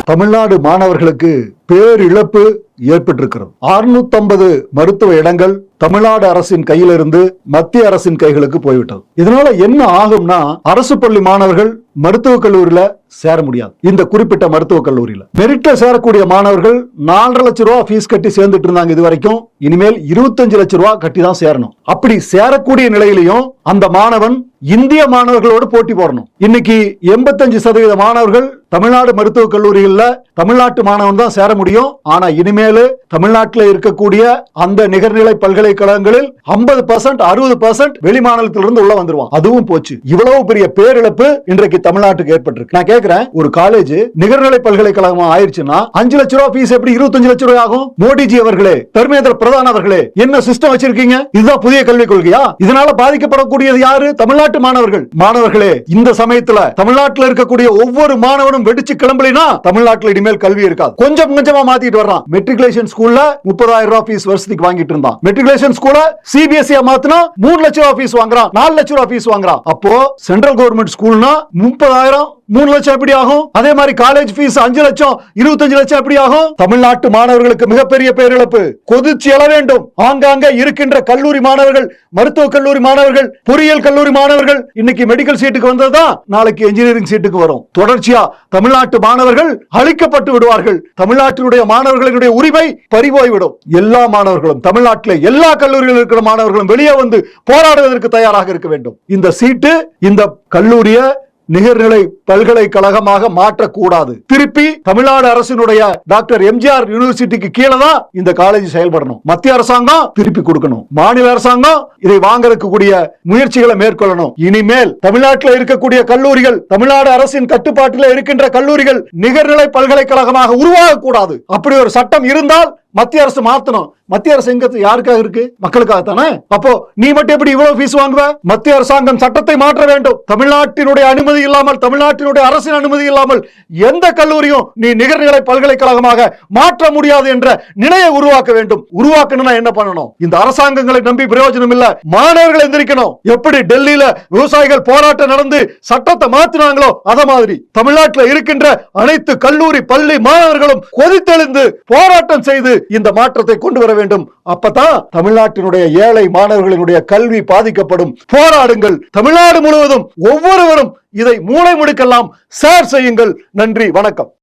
தமிழ்நாடு மாணவர்களுக்கு பேரிழப்பு ஏற்பட்டிருக்கிறது. 650 மருத்துவ இடங்கள் தமிழ்நாடு அரசின் கையிலிருந்து மத்திய அரசின் கைகளுக்கு போய்விட்டது. இதனால என்ன ஆகும்னா, அரசு பள்ளி மாணவர்கள் மருத்துவக் கல்லூரியில சேர முடியாது. இந்த குறிப்பிட்ட மருத்துவக் கல்லூரியில மெரிட்ல சேரக்கூடிய மாணவர்கள் 4.5 லட்சம் ரூபாய் ஃபீஸ் கட்டி சேர்ந்துட்டு இருந்தாங்க இது வரைக்கும். இனிமேல் 25 லட்சம் ரூபாய் கட்டி தான் சேரணும். அப்படி சேரக்கூடிய நிலையிலையும் அந்த மாணவன் இந்திய மாணவர்களோடு போட்டி போடணும். இன்னைக்கு 85% மாணவர்கள் தமிழ்நாடு மருத்துவக் கல்லூரிகள்ல தமிழ்நாட்டு மாணவன் தான் சேர முடியும். ஆனா இனிமேல் தமிழ்நாட்டில் இருக்கக்கூடிய அந்த நிகர்நிலை பல்கலைக்கழகங்களில் 50% 60% வெளி மாநிலத்திலிருந்து உள்ள வந்துருவான். அதுவும் போச்சு. இவ்வளவு பெரிய பேரிழப்பு இன்றைக்கு தமிழ்நாட்டுக்கு ஏற்பட்டிருக்கு. நான் கேட்கிறேன், ஒரு காலேஜ் நிகர்நிலை பல்கலைக்கழகம் ஆயிருச்சுன்னா 5 லட்சம் ரூபாய் ஃபீஸ் எப்படி 25 லட்சம் ரூபாய் ஆகும்? மோடிஜி அவர்களே, தர்மேந்திர பிரதான் அவர்களே, என்ன சிஸ்டம் வச்சிருக்கீங்க? இதுதான் புதிய கல்விக் கொள்கையா? இதனால பாதிக்கப்படக்கூடியது யாரு? தமிழ்நாட்டு மாணவர்கள். மாணவர்களே, இந்த சமயத்துல தமிழ்நாட்டில் இருக்கக்கூடிய ஒவ்வொரு மாணவனும் வெடிச்சு கிளம்பலினா தமிழ்நாட்டில் இனிமேல் கல்வி இருக்காது. கொஞ்சம் கொஞ்சமா மாத்திட்டு வர்றான். மெட்ரிகுலேஷன் ஸ்கூல்ல 30,000 ரூபாய் ஃபீஸ் வருஷத்துக்கு வாங்கிட்டு இருந்தான். மெட்ரிகுலேஷன் ஸ்கூல்ல சிபிஎஸ்இ மாத்தினா 3 லட்சம் ரூபாய் ஃபீஸ் வாங்குறான், 4 லட்சம் ரூபாய் ஃபீஸ் வாங்குறான். அப்போ சென்ட்ரல் கவர்மெண்ட் ஸ்கூல்னா 30,000 3 லட்சம் எப்படி ஆகும்? அதே மாதிரி காலேஜ் ஃபீஸ் 5 லட்சம் 25 லட்சம் எப்படி ஆகும்? தமிழ்நாட்டு மாணவர்களுக்கு மிகப்பெரிய பேரிழப்பு. கொதிச்சு எழ வேண்டும். ஆங்காங்க இருக்கின்ற கல்லூரி மாணவர்கள், மருத்துவக் கல்லூரி மாணவர்கள், பொறியியல் கல்லூரி மாணவர்கள் இன்னைக்கு மெடிக்கல் சீட்டுக்கு வந்ததுதான் நாளைக்கு இன்ஜினியரிங் சீட்டுக்கு வரும். தொடர்ச்சியா தமிழ்நாட்டு மாணவர்கள் அழிக்கப்பட்டு விடுவார்கள். தமிழ்நாட்டினுடைய மாணவர்களுடைய உரிமை பறிபோய்விடும். எல்லா மாணவர்களும், தமிழ்நாட்டில் எல்லா கல்லூரிகளில் இருக்கிற மாணவர்களும் வெளியே வந்து போராடுவதற்கு தயாராக இருக்க வேண்டும். இந்த சீட்டு இந்த கல்லூரிய நிகர்நிலை பல்கலைக்கழகமாக மாற்றக்கூடாது. திருப்பி தமிழ்நாடு அரசினுடைய டாக்டர் எம்ஜிஆர் யூனிவர்சிட்டிக்கு கீழே தான் இந்த காலேஜ் செயல்படணும். மத்திய அரசாங்கம் திருப்பி கொடுக்கணும். மாநில அரசாங்கம் இதை வாங்கறதுக்கு கூடிய முயற்சிகளை மேற்கொள்ளணும். இனிமேல் தமிழ்நாட்டில் இருக்கக்கூடிய கல்லூரிகள், தமிழ்நாடு அரசின் கட்டுப்பாட்டில் இருக்கின்ற கல்லூரிகள் நிகர்நிலை பல்கலைக்கழகமாக உருவாகக்கூடாது. அப்படி ஒரு சட்டம் இருந்தால் மத்திய அரசு மாத்தணும். மத்திய அரசு எங்க யாருக்காக இருக்கு? மக்களுக்காக தானே. அப்போ நீ மட்டும் எப்படி இவ்வளவு ஃபீஸ் வாங்குவ? மத்திய அரசாங்கம் சட்டத்தை மாற்ற வேண்டும். தமிழ்நாட்டினுடைய அனுமதி இல்லாமல், தமிழ்நாட்டினுடைய அரசின் அனுமதி இல்லாமல் எந்த கல்லூரியும் நீ நிகர்நிலை பல்கலைக்கழகமாக மாற்ற முடியாது என்ற நிலையை உருவாக்க வேண்டும். உருவாக்கணும்னா என்ன பண்ணணும்? இந்த அரசாங்கங்களை நம்பி பிரயோஜனம் இல்ல. மாணவர்கள் எந்திரிக்கணும். எப்படி டெல்லியில விவசாயிகள் போராட்டம் நடந்து சட்டத்தை மாத்தினாங்களோ அத மாதிரி தமிழ்நாட்டில் இருக்கின்ற அனைத்து கல்லூரி பள்ளி மாணவர்களும் கொதித்தெழுந்து போராட்டம் செய்து இந்த மாற்றத்தை கொண்டு வர வேண்டும். அப்பதான் தமிழ்நாட்டினுடைய ஏழை மாணவர்களுடைய கல்வி பாதிக்கப்படும். போராடுங்கள். தமிழ்நாடு முழுவதும் ஒவ்வொருவரும் இதை மூளை முடுக்கெல்லாம் ஷேர் செய்யுங்கள். நன்றி, வணக்கம்.